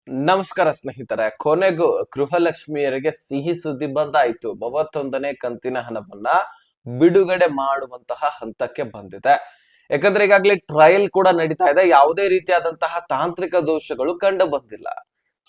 ನಮಸ್ಕಾರ ಸ್ನೇಹಿತರೆ, ಕೊನೆಗೂ ಗೃಹಲಕ್ಷ್ಮಿಯರಿಗೆ ಸಿಹಿ ಸುದ್ದಿ ಬಂದಾಯ್ತು. 31ನೇ ಕಂತಿನ ಹಣವನ್ನ ಬಿಡುಗಡೆ ಮಾಡುವಂತಹ ಹಂತಕ್ಕೆ ಬಂದಿದೆ. ಯಾಕಂದ್ರೆ ಈಗಾಗಲೇ ಟ್ರಯಲ್ ಕೂಡ ನಡೀತಾ ಇದೆ. ಯಾವುದೇ ರೀತಿಯಾದಂತಹ ತಾಂತ್ರಿಕ ದೋಷಗಳು ಕಂಡು ಬಂದಿಲ್ಲ.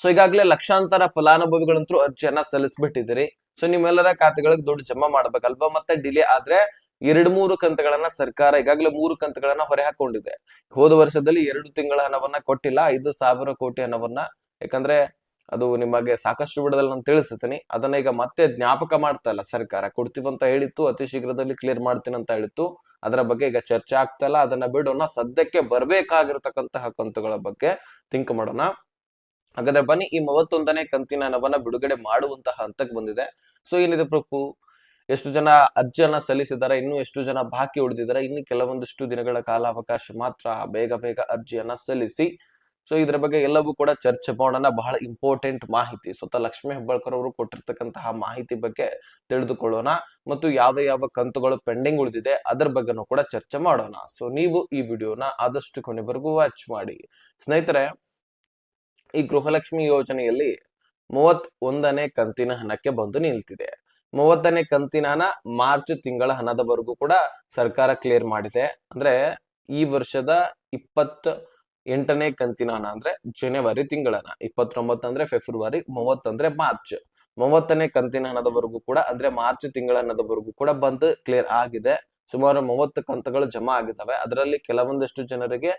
ಸೊ ಈಗಾಗಲೇ ಲಕ್ಷಾಂತರ ಫಲಾನುಭವಿಗಳಂತೂ ಅರ್ಜಿಯನ್ನ ಸಲ್ಲಿಸ್ಬಿಟ್ಟಿದ್ದೀರಿ. ಸೊ ನಿಮ್ಮೆಲ್ಲರ ಖಾತೆಗಳಿಗೆ ದುಡ್ಡು ಜಮಾ ಮಾಡ್ಬೇಕಲ್ವಾ? ಮತ್ತೆ ಡಿಲೇ ಆದ್ರೆ 2-3 ಕಂತುಗಳನ್ನ ಸರ್ಕಾರ ಈಗಾಗಲೇ 3 ಕಂತುಗಳನ್ನ ಹೊರೆ ಹಾಕೊಂಡಿದೆ. ಹೋದ ವರ್ಷದಲ್ಲಿ 2 ತಿಂಗಳ ಹಣವನ್ನ ಕೊಟ್ಟಿಲ್ಲ, 5,000 ಕೋಟಿ ಹಣವನ್ನ. ಯಾಕಂದ್ರೆ ಅದು ನಿಮಗೆ ಸಾಕಷ್ಟು ವಿಡಿಯೋದಲ್ಲಿ ನಾನು ತಿಳಿಸ್ತೀನಿ. ಅದನ್ನ ಈಗ ಮತ್ತೆ ಜ್ಞಾಪಕ ಮಾಡ್ತಾ ಇಲ್ಲ ಸರ್ಕಾರ. ಕೊಡ್ತೀವಂತ ಹೇಳಿತ್ತು, ಅತಿ ಶೀಘ್ರದಲ್ಲಿ ಕ್ಲಿಯರ್ ಮಾಡ್ತೀನಿ ಅಂತ ಹೇಳಿತ್ತು. ಅದರ ಬಗ್ಗೆ ಈಗ ಚರ್ಚೆ ಆಗ್ತಾ ಇಲ್ಲ. ಅದನ್ನ ಬಿಡೋಣ. ಸದ್ಯಕ್ಕೆ ಬರ್ಬೇಕಾಗಿರ್ತಕ್ಕಂತಹ ಕಂತುಗಳ ಬಗ್ಗೆ ಥಿಂಕ್ ಮಾಡೋಣ. ಹಾಗಾದ್ರೆ ಬನ್ನಿ, ಈ 31ನೇ ಕಂತಿನ ಹಣವನ್ನ ಬಿಡುಗಡೆ ಮಾಡುವಂತಹ ಹಂತಕ್ಕೆ ಬಂದಿದೆ. ಸೊ ಏನಿದೆ ಪ್ರೂಫ್? ಎಷ್ಟು ಜನ ಅರ್ಜಿಯನ್ನ ಸಲ್ಲಿಸಿದ್ದಾರೆ, ಇನ್ನು ಎಷ್ಟು ಜನ ಬಾಕಿ ಉಳಿದಿದ್ದಾರೆ, ಇನ್ನು ಕೆಲವೊಂದಿಷ್ಟು ದಿನಗಳ ಕಾಲಾವಕಾಶ ಮಾತ್ರ. ಬೇಗ ಬೇಗ ಅರ್ಜಿಯನ್ನ ಸಲ್ಲಿಸಿ. ಸೊ ಇದ್ರ ಬಗ್ಗೆ ಎಲ್ಲವೂ ಕೂಡ ಚರ್ಚೆ ಮಾಡೋಣ. ಬಹಳ ಇಂಪಾರ್ಟೆಂಟ್ ಮಾಹಿತಿ, ಸ್ವತಃ ಲಕ್ಷ್ಮೀ ಹೆಬ್ಬಾಳ್ಕರ್ ಅವರು ಕೊಟ್ಟಿರ್ತಕ್ಕಂತಹ ಮಾಹಿತಿ ಬಗ್ಗೆ ತಿಳಿದುಕೊಳ್ಳೋಣ. ಮತ್ತು ಯಾವ ಯಾವ ಕಂತುಗಳು ಪೆಂಡಿಂಗ್ ಉಳಿದಿದೆ ಅದರ ಬಗ್ಗೆನೂ ಕೂಡ ಚರ್ಚೆ ಮಾಡೋಣ. ಸೊ ನೀವು ಈ ವಿಡಿಯೋನ ಆದಷ್ಟು ಕೊನೆವರೆಗೂ ವಾಚ್ ಮಾಡಿ ಸ್ನೇಹಿತರೆ. ಈ ಗೃಹಲಕ್ಷ್ಮಿ ಯೋಜನೆಯಲ್ಲಿ 31ನೇ ಕಂತಿನ ಹಣಕ್ಕೆ ಬಂದು ನಿಲ್ತಿದೆ. 30ನೇ ಕಂತಿನ ಹಣ ಮಾರ್ಚ್ ತಿಂಗಳ ಹಣದವರೆಗೂ ಕೂಡ ಸರ್ಕಾರ ಕ್ಲಿಯರ್ ಮಾಡಿದೆ. ಅಂದ್ರೆ ಈ ವರ್ಷದ 28ನೇ ಕಂತಿನ ಹಣ ಅಂದ್ರೆ ಜನವರಿ ತಿಂಗಳ ಹಣ, 29 ಅಂದ್ರೆ ಫೆಬ್ರವರಿ, 30 ಅಂದ್ರೆ ಮಾರ್ಚ್. 30ನೇ ಕಂತಿನ ಹಣದವರೆಗೂ ಕೂಡ ಅಂದ್ರೆ ಮಾರ್ಚ್ ತಿಂಗಳ ಹಣದವರೆಗೂ ಕೂಡ ಬಂದು ಕ್ಲಿಯರ್ ಆಗಿದೆ. ಸುಮಾರು 30 ಕಂತುಗಳು ಜಮಾ ಆಗಿದ್ದಾವೆ. ಅದರಲ್ಲಿ ಕೆಲವೊಂದಿಷ್ಟು ಜನರಿಗೆ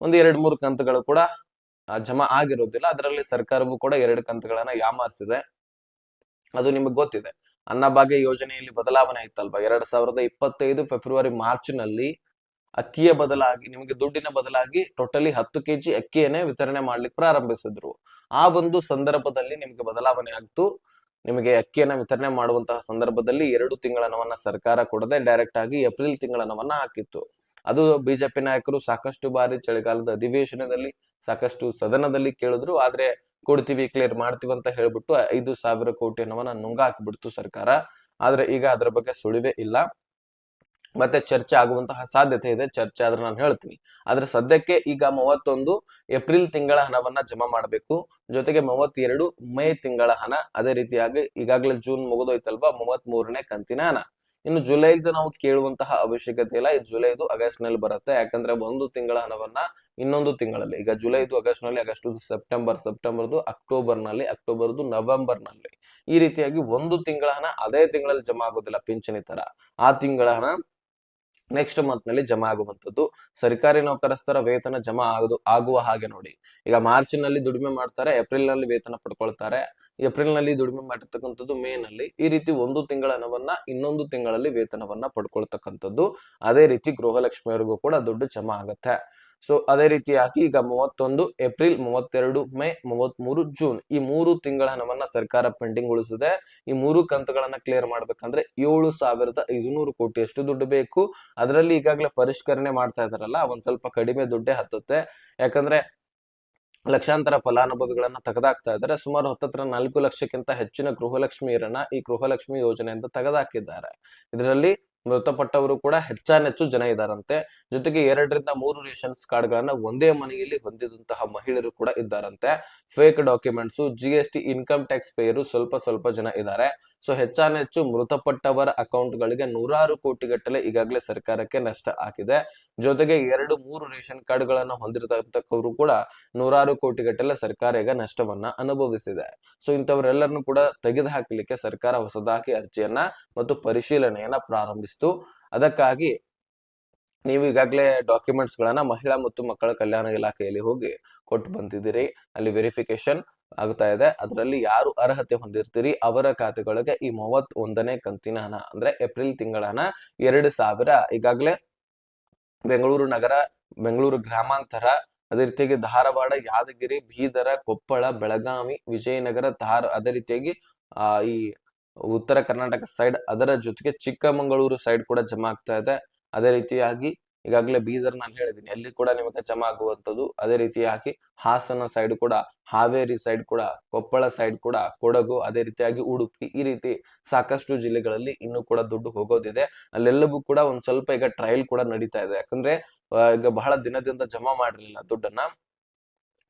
ಒಂದು 2-3 ಕಂತುಗಳು ಕೂಡ ಜಮಾ ಆಗಿರೋದಿಲ್ಲ. ಅದರಲ್ಲಿ ಸರ್ಕಾರವು ಕೂಡ 2 ಕಂತುಗಳನ್ನ ಯಾಮಾರಿಸಿದೆ. ಅದು ನಿಮಗೆ ಗೊತ್ತಿದೆ. ಅನ್ನಭಾಗ್ಯ ಯೋಜನೆಯಲ್ಲಿ ಬದಲಾವಣೆ ಇತ್ತಲ್ವಾ? 2025 ಫೆಬ್ರವರಿ ಮಾರ್ಚ್ ನಲ್ಲಿ ಅಕ್ಕಿಯ ಬದಲಾಗಿ ನಿಮಗೆ ದುಡ್ಡಿನ ಬದಲಾಗಿ ಟೋಟಲಿ 10 ಕೆಜಿ ಅಕ್ಕಿಯನ್ನೇ ವಿತರಣೆ ಮಾಡ್ಲಿಕ್ಕೆ ಪ್ರಾರಂಭಿಸಿದ್ರು. ಆ ಒಂದು ಸಂದರ್ಭದಲ್ಲಿ ನಿಮಗೆ ಬದಲಾವಣೆ ಆಗ್ತು. ನಿಮಗೆ ಅಕ್ಕಿಯನ್ನ ವಿತರಣೆ ಮಾಡುವಂತಹ ಸಂದರ್ಭದಲ್ಲಿ 2 ತಿಂಗಳ ಹಣವನ್ನ ಸರ್ಕಾರ ಕೊಡದೆ ಡೈರೆಕ್ಟ್ ಆಗಿ ಏಪ್ರಿಲ್ ತಿಂಗಳ ಹಣವನ್ನ ಹಾಕಿತ್ತು. ಅದು ಬಿಜೆಪಿ ನಾಯಕರು ಸಾಕಷ್ಟು ಬಾರಿ ಚಳಿಗಾಲದ ಅಧಿವೇಶನದಲ್ಲಿ ಸಾಕಷ್ಟು ಸದನದಲ್ಲಿ ಕೇಳಿದ್ರು. ಆದ್ರೆ ಕೊಡ್ತೀವಿ, ಕ್ಲಿಯರ್ ಮಾಡ್ತೀವಿ ಅಂತ ಹೇಳ್ಬಿಟ್ಟು 5,000 ಕೋಟಿ ಹಣವನ್ನ ನುಂಗ ಹಾಕಿಬಿಡ್ತು ಸರ್ಕಾರ. ಆದ್ರೆ ಈಗ ಅದರ ಬಗ್ಗೆ ಸುಳಿವೇ ಇಲ್ಲ. ಮತ್ತೆ ಚರ್ಚೆ ಆಗುವಂತಹ ಸಾಧ್ಯತೆ ಇದೆ. ಚರ್ಚೆ ಆದ್ರೆ ನಾನು ಹೇಳ್ತೀನಿ. ಆದ್ರೆ ಸದ್ಯಕ್ಕೆ ಈಗ 31 ಏಪ್ರಿಲ್ ತಿಂಗಳ ಹಣವನ್ನ ಜಮಾ ಮಾಡಬೇಕು. ಜೊತೆಗೆ 32 ಮೇ ತಿಂಗಳ ಹಣ, ಅದೇ ರೀತಿಯಾಗಿ ಈಗಾಗಲೇ ಜೂನ್ ಮುಗಿದೋಯ್ತಲ್ವಾ, 33ನೇ ಕಂತಿನ ಹಣ. ಇನ್ನು ಜುಲೈದು ನಾವು ಕೇಳುವಂತಹ ಅವಶ್ಯಕತೆ ಇಲ್ಲ. ಈ ಜುಲೈದು ಆಗಸ್ಟ್ ನಲ್ಲಿ ಬರುತ್ತೆ. ಯಾಕಂದ್ರೆ ಒಂದು ತಿಂಗಳ ಹಣವನ್ನ ಇನ್ನೊಂದು ತಿಂಗಳಲ್ಲಿ, ಈಗ ಜುಲೈದು ಆಗಸ್ಟ್ ನಲ್ಲಿ, ಆಗಸ್ಟ್ ಸೆಪ್ಟೆಂಬರ್, ಸೆಪ್ಟೆಂಬರ್ದು ಅಕ್ಟೋಬರ್ ನಲ್ಲಿ, ಅಕ್ಟೋಬರ್ದು ನವೆಂಬರ್ ನಲ್ಲಿ, ಈ ರೀತಿಯಾಗಿ ಒಂದು ತಿಂಗಳ ಹಣ ಅದೇ ತಿಂಗಳಲ್ಲಿ ಜಮಾ ಆಗೋದಿಲ್ಲ ಪಿಂಚಣಿ ತರ. ಆ ತಿಂಗಳ ಹಣ ನೆಕ್ಸ್ಟ್ ಮಂತ್ ನಲ್ಲಿ ಜಮಾ ಆಗುವಂತದ್ದು. ಸರ್ಕಾರಿ ನೌಕರಸ್ಥರ ವೇತನ ಜಮಾ ಆಗುವ ಹಾಗೆ ನೋಡಿ. ಈಗ ಮಾರ್ಚ್ ನಲ್ಲಿ ದುಡಿಮೆ ಮಾಡ್ತಾರೆ, ಏಪ್ರಿಲ್ ನಲ್ಲಿ ವೇತನ ಪಡ್ಕೊಳ್ತಾರೆ, ಏಪ್ರಿಲ್ ನಲ್ಲಿ ದುಡಿಮೆ ಮಾಡಿರ್ತಕ್ಕಂಥದ್ದು ಮೇ ನಲ್ಲಿ. ಈ ರೀತಿ ಒಂದು ತಿಂಗಳ ಹಣವನ್ನ ಇನ್ನೊಂದು ತಿಂಗಳಲ್ಲಿ ವೇತನವನ್ನ ಪಡ್ಕೊಳ್ತಕ್ಕಂಥದ್ದು. ಅದೇ ರೀತಿ ಗೃಹಲಕ್ಷ್ಮಿಯವರಿಗೂ ಕೂಡ ದುಡ್ಡು ಜಮಾ ಆಗತ್ತೆ. ಸೊ ಅದೇ ರೀತಿಯಾಗಿ ಈಗ 31 ಏಪ್ರಿಲ್, 32 ಮೇ, 33 ಜೂನ್, ಈ 3 ತಿಂಗಳ ಹಣವನ್ನ ಸರ್ಕಾರ ಪೆಂಡಿಂಗ್ ಉಳಿಸಿದೆ. ಈ 3 ಕಂತುಗಳನ್ನ ಕ್ಲಿಯರ್ ಮಾಡ್ಬೇಕಂದ್ರೆ 7,500 ಕೋಟಿಯಷ್ಟು ದುಡ್ಡು ಬೇಕು. ಅದರಲ್ಲಿ ಈಗಾಗಲೇ ಪರಿಷ್ಕರಣೆ ಮಾಡ್ತಾ ಇದಾರಲ್ಲ, ಒಂದ್ ಸ್ವಲ್ಪ ಕಡಿಮೆ ದುಡ್ಡೇ ಹತ್ತುತ್ತೆ. ಯಾಕಂದ್ರೆ ಲಕ್ಷಾಂತರ ಫಲಾನುಭವಿಗಳನ್ನ ತೆಗೆದಾಕ್ತಾ ಇದ್ದಾರೆ. ಸುಮಾರು 4 ಲಕ್ಷಕ್ಕಿಂತ ಹೆಚ್ಚಿನ ಗೃಹಲಕ್ಷ್ಮಿಯರನ್ನ ಈ ಗೃಹಲಕ್ಷ್ಮಿ ಯೋಜನೆಯಿಂದ ತೆಗೆದಾಕಿದ್ದಾರೆ. ಇದರಲ್ಲಿ ಮೃತಪಟ್ಟವರು ಕೂಡ ಹೆಚ್ಚಾನೆಚ್ಚು ಜನ ಇದ್ದಾರಂತೆ. ಜೊತೆಗೆ 2-3 ರೇಷನ್ಸ್ ಕಾರ್ಡ್ ಗಳನ್ನ ಒಂದೇ ಮನೆಯಲ್ಲಿ ಹೊಂದಿದಂತಹ ಮಹಿಳೆಯರು ಕೂಡ ಇದ್ದಾರಂತೆ. Fake documents, GST, income tax ಪೇಯರು ಸ್ವಲ್ಪ ಜನ ಇದ್ದಾರೆ. ಸೊ ಹೆಚ್ಚಾನೆಚ್ಚು ಮೃತಪಟ್ಟವರ ಅಕೌಂಟ್ ಗಳಿಗೆ ನೂರಾರು ಕೋಟಿ ಗಟ್ಟಲೆ ಈಗಾಗಲೇ ಸರ್ಕಾರಕ್ಕೆ ನಷ್ಟ ಆಗಿದೆ. ಜೊತೆಗೆ 2-3 ರೇಷನ್ ಕಾರ್ಡ್ ಗಳನ್ನ ಹೊಂದಿರತಕ್ಕವರು ಕೂಡ ನೂರಾರು ಕೋಟಿ ಗಟ್ಟಲೆ ಸರ್ಕಾರ ಈಗ ನಷ್ಟವನ್ನ ಅನುಭವಿಸಿದೆ. ಸೊ ಇಂಥವರೆಲ್ಲರನ್ನು ಕೂಡ ತೆಗೆದು ಹಾಕಲಿಕ್ಕೆ ಸರ್ಕಾರ ಹೊಸದಾಗಿ ಅರ್ಜಿಯನ್ನ ಮತ್ತು ಪರಿಶೀಲನೆಯನ್ನ ಪ್ರಾರಂಭಿಸಿತು. ಅದಕ್ಕಾಗಿ ನೀವು ಈಗಾಗಲೇ ಡಾಕ್ಯುಮೆಂಟ್ಸ್ ಗಳನ್ನ ಮಹಿಳಾ ಮತ್ತು ಮಕ್ಕಳ ಕಲ್ಯಾಣ ಇಲಾಖೆಯಲ್ಲಿ ಹೋಗಿ ಕೊಟ್ಟು ಬಂದಿದ್ದೀರಿ. ಅಲ್ಲಿ ವೆರಿಫಿಕೇಶನ್ ಆಗ್ತಾ ಇದೆ. ಅದರಲ್ಲಿ ಯಾರು ಅರ್ಹತೆ ಹೊಂದಿರ್ತೀರಿ ಅವರ ಖಾತೆಗಳಿಗೆ ಈ 31ನೇ ಕಂತಿನ ಹಣ ಅಂದ್ರೆ ಏಪ್ರಿಲ್ ತಿಂಗಳ ಹಣ 2,000 ಈಗಾಗಲೇ ಬೆಂಗಳೂರು ನಗರ, ಬೆಂಗಳೂರು ಗ್ರಾಮಾಂತರ, ಅದೇ ರೀತಿಯಾಗಿ ಧಾರವಾಡ, ಯಾದಗಿರಿ, ಬೀದರ, ಕೊಪ್ಪಳ, ಬೆಳಗಾವಿ, ವಿಜಯನಗರ, ಅದೇ ರೀತಿಯಾಗಿ ಈ ಉತ್ತರ ಕರ್ನಾಟಕ ಸೈಡ್, ಅದರ ಜೊತೆಗೆ ಚಿಕ್ಕಮಗಳೂರು ಸೈಡ್ ಕೂಡ ಜಮಾ ಆಗ್ತಾ ಇದೆ. ಅದೇ ರೀತಿಯಾಗಿ ಈಗಾಗಲೇ ಬೀದರ್ ನಾನು ಹೇಳಿದ್ದೀನಿ, ಅಲ್ಲಿ ಕೂಡ ನಿಮಗೆ ಜಮಾ ಆಗುವಂತದ್ದು. ಅದೇ ರೀತಿಯಾಗಿ ಹಾಸನ ಸೈಡ್ ಕೂಡ, ಹಾವೇರಿ ಸೈಡ್ ಕೂಡ, ಕೊಪ್ಪಳ ಸೈಡ್ ಕೂಡ, ಕೊಡಗು, ಅದೇ ರೀತಿಯಾಗಿ ಉಡುಪಿ, ಈ ರೀತಿ ಸಾಕಷ್ಟು ಜಿಲ್ಲೆಗಳಲ್ಲಿ ಇನ್ನೂ ಕೂಡ ದುಡ್ಡು ಹೋಗೋದಿದೆ. ಅಲ್ಲೆಲ್ಲವೂ ಕೂಡ ಒಂದ್ ಸ್ವಲ್ಪ ಈಗ ಟ್ರಯಲ್ ಕೂಡ ನಡೀತಾ ಇದೆ. ಯಾಕಂದ್ರೆ ಈಗ ಬಹಳ ದಿನದಿಂದ ಜಮಾ ಮಾಡಿರ್ಲಿಲ್ಲ ದುಡ್ಡನ್ನ.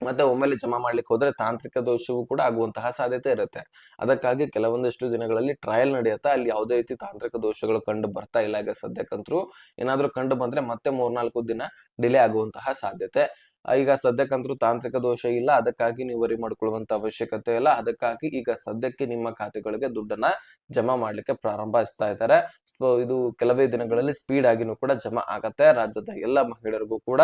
ಮತ್ತೆ ಒಮ್ಮೆಲೆ ಜಮಾ ಮಾಡ್ಲಿಕ್ಕೆ ಹೋದ್ರೆ ತಾಂತ್ರಿಕ ದೋಷವೂ ಕೂಡ ಆಗುವಂತಹ ಸಾಧ್ಯತೆ ಇರುತ್ತೆ. ಅದಕ್ಕಾಗಿ ಕೆಲವೊಂದಿಷ್ಟು ದಿನಗಳಲ್ಲಿ ಟ್ರಯಲ್ ನಡೆಯುತ್ತೆ. ಅಲ್ಲಿ ಯಾವುದೇ ರೀತಿ ತಾಂತ್ರಿಕ ದೋಷಗಳು ಕಂಡು ಬರ್ತಾ ಇಲ್ಲ ಈಗ ಸದ್ಯಕ್ಕಂತೂ. ಏನಾದ್ರೂ ಕಂಡು ಬಂದ್ರೆ ಮತ್ತೆ 3-4 ದಿನ ಡಿಲೇ ಆಗುವಂತಹ ಸಾಧ್ಯತೆ. ಈಗ ಸದ್ಯಕ್ಕಂತೂ ತಾಂತ್ರಿಕ ದೋಷ ಇಲ್ಲ. ಅದಕ್ಕಾಗಿ ನೀವು ವರಿ ಮಾಡ್ಕೊಳ್ಳುವಂತ ಅವಶ್ಯಕತೆ ಇಲ್ಲ. ಅದಕ್ಕಾಗಿ ಈಗ ಸದ್ಯಕ್ಕೆ ನಿಮ್ಮ ಖಾತೆಗಳಿಗೆ ದುಡ್ಡನ್ನ ಜಮಾ ಮಾಡ್ಲಿಕ್ಕೆ ಪ್ರಾರಂಭಿಸ್ತಾ ಇದ್ದಾರೆ. ಸೊ ಇದು ಕೆಲವೇ ದಿನಗಳಲ್ಲಿ ಸ್ಪೀಡ್ ಆಗಿನೂ ಕೂಡ ಜಮಾ ಆಗತ್ತೆ. ರಾಜ್ಯದ ಎಲ್ಲ ಮಹಿಳೆಯರಿಗೂ ಕೂಡ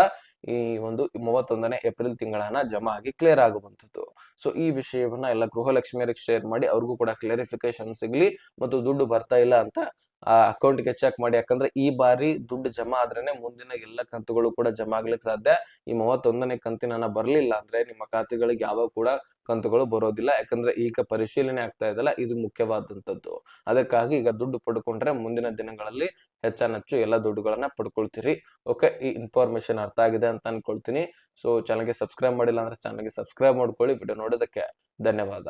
ಈ ಒಂದು 31ನೇ ಏಪ್ರಿಲ್ ತಿಂಗಳ ಹಣ ಜಮಾ ಆಗಿ ಕ್ಲಿಯರ್ ಆಗುವಂತದ್ದು. ಸೊ ಈ ವಿಷಯವನ್ನ ಎಲ್ಲ ಗೃಹಲಕ್ಷ್ಮಿಯರಿಗೆ ಶೇರ್ ಮಾಡಿ ಅವ್ರಿಗೂ ಕೂಡ ಕ್ಲಾರಿಫಿಕೇಶನ್ ಸಿಗ್ಲಿ ಮತ್ತು ದುಡ್ಡು ಬರ್ತಾ ಇಲ್ಲ ಅಂತ ಆ ಅಕೌಂಟ್‌ಗೆ ಚೆಕ್ ಮಾಡಿ. ಯಾಕಂದ್ರೆ ಈ ಬಾರಿ ದುಡ್ಡು ಜಮಾ ಆದ್ರೇನೆ ಮುಂದಿನ ಎಲ್ಲ ಕಂತುಗಳು ಕೂಡ ಜಮಾ ಆಗ್ಲಿಕ್ಕೆ ಸಾಧ್ಯ. ಈ 31ನೇ ಕಂತಿನ ಹಣ ಬರ್ಲಿಲ್ಲ ಅಂದ್ರೆ ನಿಮ್ಮ ಖಾತೆಗಳಿಗೆ ಯಾವಾಗ ಕೂಡ ಕಂತುಗಳು ಬರೋದಿಲ್ಲ. ಯಾಕಂದ್ರೆ ಈಗ ಪರಿಶೀಲನೆ ಆಗ್ತಾ ಇದೆಯಲ್ಲ, ಇದು ಮುಖ್ಯವಾದಂತದ್ದು. ಅದಕ್ಕಾಗಿ ಈಗ ದುಡ್ಡು ಪಡ್ಕೊಂಡ್ರೆ ಮುಂದಿನ ದಿನಗಳಲ್ಲಿ ಹೆಚ್ಚಾನೆಚ್ಚು ಎಲ್ಲ ದುಡ್ಡುಗಳನ್ನ ಪಡ್ಕೊಳ್ತೀರಿ. ಓಕೆ, ಈ ಇನ್ಫಾರ್ಮೇಶನ್ ಅರ್ಥ ಆಗಿದೆ ಅಂತ ಅನ್ಕೊಳ್ತೀನಿ. ಸೊ ಚಾನಲ್‌ಗೆ ಸಬ್ಸ್ಕ್ರೈಬ್ ಮಾಡಿಲ್ಲ ಅಂದ್ರೆ ಚಾನಲ್‌ಗೆ ಸಬ್ಸ್ಕ್ರೈಬ್ ಮಾಡ್ಕೊಳ್ಳಿ. ವಿಡಿಯೋ ನೋಡೋದಕ್ಕೆ ಧನ್ಯವಾದ.